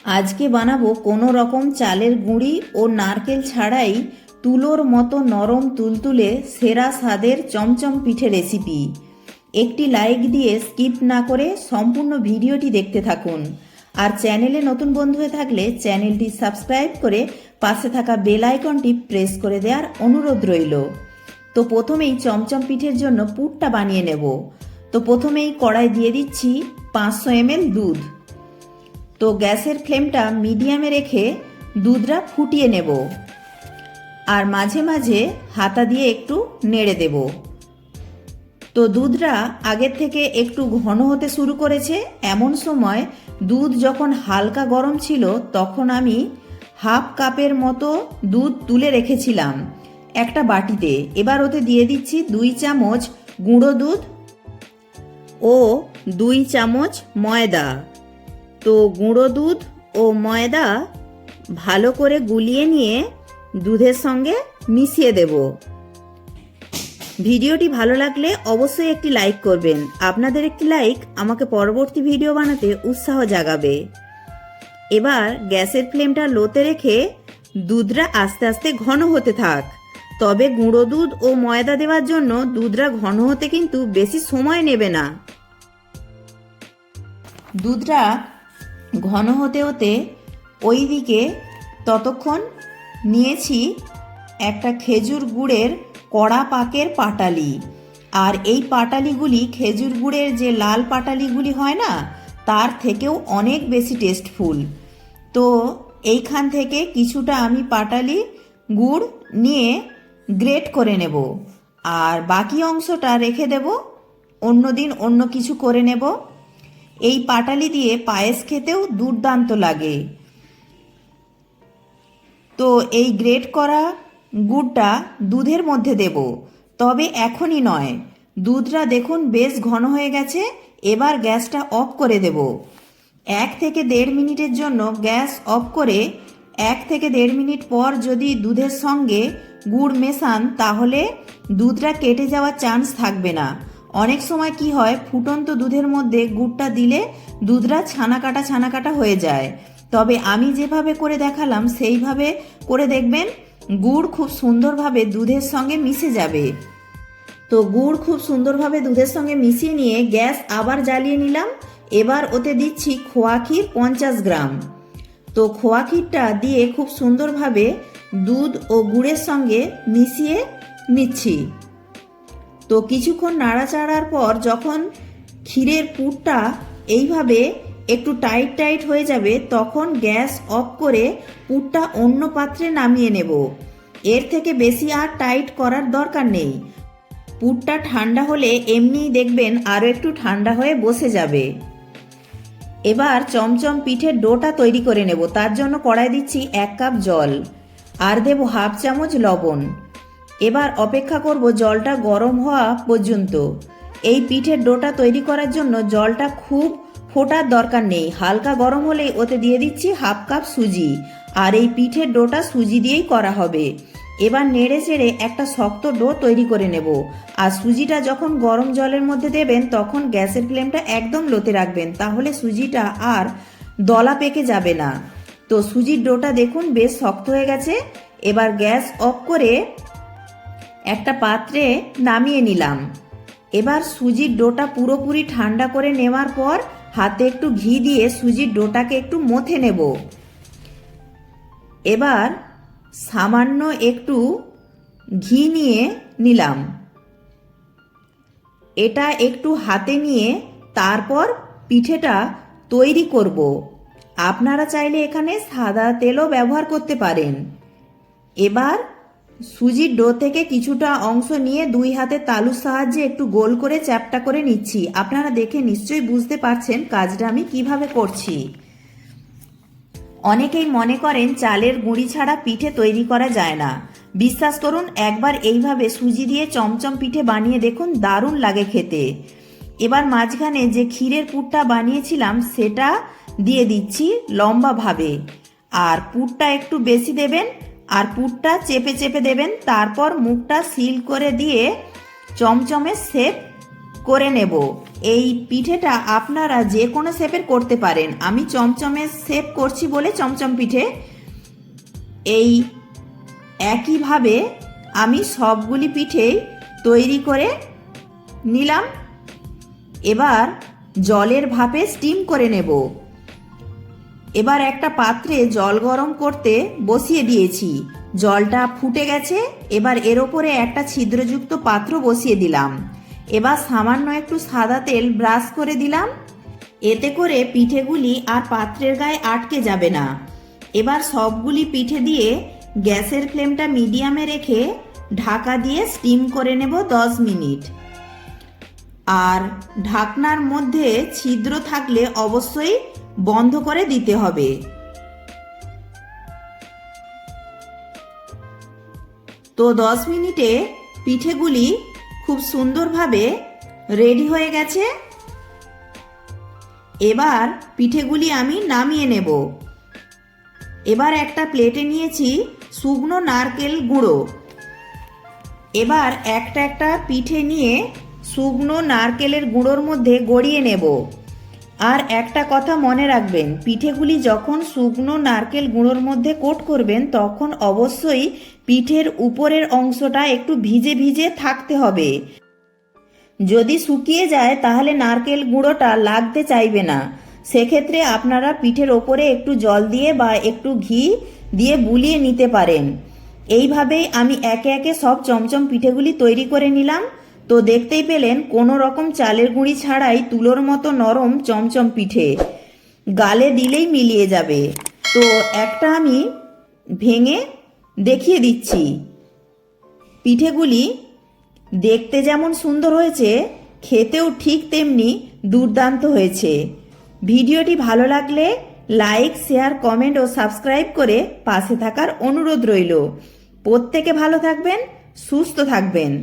আজকে বানাবো কোনো রকম চালের গুঁড়ি ও নারকেল ছাড়াই তুলোর মতো নরম তুলতুলে সেরা স্বাদের চমচম পিঠে রেসিপি। একটি লাইক দিয়ে স্কিপ না করে সম্পূর্ণ ভিডিওটি দেখতে থাকুন। আর চ্যানেলে নতুন বন্ধু হয়ে থাকলে চ্যানেলটি সাবস্ক্রাইব করে পাশে থাকা বেল আইকনটি প্রেস করে দেওয়ার অনুরোধ রইল। তো প্রথমেই চমচম পিঠের জন্য পুরটা বানিয়ে নেব। তো প্রথমেই কড়াই দিয়ে দিচ্ছি 500 ml দুধ। তো গ্যাসের ফ্লেমটা মিডিয়ামে রেখে দুধটা ফুটিয়ে নেব আর মাঝে মাঝে হাতা দিয়ে একটু নেড়ে দেব। তো দুধটা আগের থেকে একটু ঘন হতে শুরু করেছে। এমন সময় দুধ যখন হালকা গরম ছিল তখন আমি হাফ কাপের মতো দুধ তুলে রেখেছিলাম একটা বাটিতে। এবার ওতে দিয়ে দিচ্ছি 2 চামচ গুঁড়ো দুধ ও 2 চামচ ময়দা। তো গুঁড়ো দুধ ও ময়দা ভালো করে গুলিয়ে নিয়ে দুধের সঙ্গে মিশিয়ে দেব। ভিডিওটি ভালো লাগলে অবশ্যই একটি লাইক করবেন। আপনাদের একটি লাইক আমাকে পরবর্তী ভিডিও বানাতে উৎসাহ জাগাবে। এবার গ্যাসের ফ্লেমটা লোতে রেখে দুধটা আস্তে আস্তে ঘন হতে থাক। তবে গুঁড়ো দুধ ও ময়দা দেওয়ার জন্য দুধটা ঘন হতে কিন্তু বেশি সময় নেবে না। দুধটা ঘন হতে হতে ওই দিকে ততক্ষণ নিয়েছি একটা খেজুর গুড়ের কড়া পাকের পাটালি। আর এই পাটালিগুলি খেজুর গুড়ের যে লাল পাটালিগুলি হয় না, তার থেকেও অনেক বেশি টেস্টফুল। তো এইখান থেকে কিছুটা আমি পাটালি গুড় নিয়ে গ্রেট করে নেব আর বাকি অংশটা রেখে দেব, অন্যদিন অন্য কিছু করে নেব। এই পাটালি দিয়ে পায়েস খেতেও দুর্দান্ত লাগে। তো এই গ্রেট করা গুড়টা দুধের মধ্যে দেব, তবে এখনই নয়। দুধটা দেখুন বেশ ঘন হয়ে গেছে। এবার গ্যাসটা অফ করে দেব। 1 থেকে 1.5 মিনিটের জন্য গ্যাস অফ করে 1 থেকে 1.5 মিনিট পর যদি দুধের সঙ্গে গুড় মেশান তাহলে দুধটা কেটে যাওয়ার চান্স থাকবে না। অনেক সময় কি হয়, ফুটন্ত দুধের মধ্যে গুড়টা দিলে দুধটা ছানা কাটা হয়ে যায়। তবে আমি যেভাবে করে দেখালাম সেইভাবে করে দেখবেন, গুড় খুব সুন্দরভাবে দুধের সঙ্গে মিশে যাবে। তো গুড় খুব সুন্দরভাবে দুধের সঙ্গে মিশিয়ে নিয়ে গ্যাস আবার জ্বালিয়ে নিলাম। এবার ওতে দিচ্ছি খোয়া ক্ষীর 50 গ্রাম। তো খোয়া ক্ষীরটা দিয়ে খুব সুন্দরভাবে দুধ ও গুড়ের সঙ্গে মিশিয়ে নিচ্ছি। তো কিছুক্ষণ নাড়াচাড়ার পর যখন ক্ষীরের পুরটা এইভাবে একটু টাইট হয়ে যাবে তখন গ্যাস অফ করে পুরটা অন্য পাত্রে নামিয়ে নেব। এর থেকে বেশি আর টাইট করার দরকার নেই। পুরটা ঠান্ডা হলে এমনিই দেখবেন আরও একটু ঠান্ডা হয়ে বসে যাবে। এবার চমচম পিঠের ডোটা তৈরি করে নেব। তার জন্য কড়াই দিচ্ছি 1 কাপ জল আর দেব হাফ চামচ লবণ। এবার অপেক্ষা করব জলটা গরম হওয়া পর্যন্ত। এই পিঠের ডোটা তৈরি করার জন্য জলটা খুব ফোটার দরকার নেই, হালকা গরম হলেই ওতে দিয়ে দিচ্ছি হাফ কাপ সুজি। আর এই পিঠের ডোটা সুজি দিয়েই করা হবে। এবার নেড়ে চেড়ে একটা শক্ত ডো তৈরি করে নেব। আর সুজিটা যখন গরম জলের মধ্যে দেবেন তখন গ্যাসের ফ্লেমটা একদম লোতে রাখবেন, তাহলে সুজিটা আর দলা পেকে যাবে না। তো সুজির ডোটা দেখুন বেশ শক্ত হয়ে গেছে। এবার গ্যাস অফ করে একটা পাত্রে নামিয়ে নিলাম। এবার সুজির ডোটা পুরোপুরি ঠান্ডা করে নেওয়ার পর হাতে একটু ঘি দিয়ে সুজির ডোটাকে একটু মথে নেব। এবার সামান্য একটু ঘি নিয়ে নিলাম। এটা একটু হাতে নিয়ে তারপর পিঠেটা তৈরি করব। আপনারা চাইলে এখানে সাদা তেলও ব্যবহার করতে পারেন। এবার সুজির ডো থেকে কিছুটা অংশ নিয়ে 2 হাতে তালুর সাহায্যে একটু গোল করে চ্যাপ্টা করে নিচ্ছি। আপনারা দেখে নিশ্চয়ই বুঝতে পারছেন কাজটা আমি কিভাবে করছি। অনেকেই মনে করেন চালের গুঁড়ি ছাড়া পিঠে তৈরি করা যায় না। বিশ্বাস করুন, একবার এইভাবে সুজি দিয়ে চমচম পিঠে বানিয়ে দেখুন, দারুণ লাগে খেতে। এবার মাঝখানে যে ক্ষীরের পুরটা বানিয়েছিলাম সেটা দিয়ে দিচ্ছি লম্বাভাবে। আর পুরটা একটু বেশি দেবেন আর পুরটা চেপে দেবেন। তারপর মুখটা সিল করে দিয়ে চমচমের শেপ করে নেব। এই পিঠেটা আপনারা যে কোনো শেপের করতে পারেন, আমি চমচমের শেপ করছি বলে চমচম পিঠে। এই একইভাবে আমি সবগুলি পিঠেই তৈরি করে নিলাম। এবার জলের ভাপে স্টিম করে নেব। এবার একটা পাত্রে জল গরম করতে বসিয়ে দিয়েছি, জলটা ফুটে গেছে। এবার এর ওপরে একটা ছিদ্রযুক্ত পাত্র বসিয়ে দিলাম। এবার সামান্য একটু সাদা তেল ব্রাশ করে দিলাম, এতে করে পিঠেগুলি আর পাত্রের গায়ে আটকে যাবে না। এবার সবগুলি পিঠে দিয়ে গ্যাসের ফ্লেমটা মিডিয়ামে রেখে ঢাকা দিয়ে স্টিম করে নেব 10 মিনিট। আর ঢাকনার মধ্যে ছিদ্র থাকলে অবশ্যই বন্ধ করে দিতে হবে। তো 10 মিনিটে পিঠেগুলি খুব সুন্দরভাবে রেডি হয়ে গেছে। এবার পিঠেগুলি আমি নামিয়ে নেব। এবার একটা প্লেটে নিয়েছি শুকনো নারকেল গুঁড়ো। এবার একটা একটা পিঠে নিয়ে শুকনো নারকেলের গুঁড়োর মধ্যে গড়িয়ে নেব। আর একটা কথা মনে রাখবেন, পিঠেগুলি যখন শুকনো নারকেল গুঁড়োর মধ্যে কোট করবেন তখন অবশ্যই পিঠের উপরের অংশটা একটু ভিজে ভিজে থাকতে হবে। যদি শুকিয়ে যায় তাহলে নারকেল গুঁড়োটা লাগতে চাইবে না। সেক্ষেত্রে আপনারা পিঠের ওপরে একটু জল দিয়ে বা একটু ঘি দিয়ে বুলিয়ে নিতে পারেন। এইভাবেই আমি একে একে সব চমচম পিঠেগুলি তৈরি করে নিলাম। তো দেখতেই পেলেন কোনো রকম চালের গুঁড়ি ছাড়াই তুলোর মতো নরম চমচম পিঠে, গালে দিলেই মিলিয়ে যাবে। তো একটা আমি ভেঙে দেখিয়ে দিচ্ছি। পিঠেগুলি দেখতে যেমন সুন্দর হয়েছে, খেতেও ঠিক তেমনি দুর্দান্ত হয়েছে। ভিডিওটি ভালো লাগলে লাইক, শেয়ার, কমেন্ট ও সাবস্ক্রাইব করে পাশে থাকার অনুরোধ রইল। প্রত্যেকে ভালো থাকবেন, সুস্থ থাকবেন।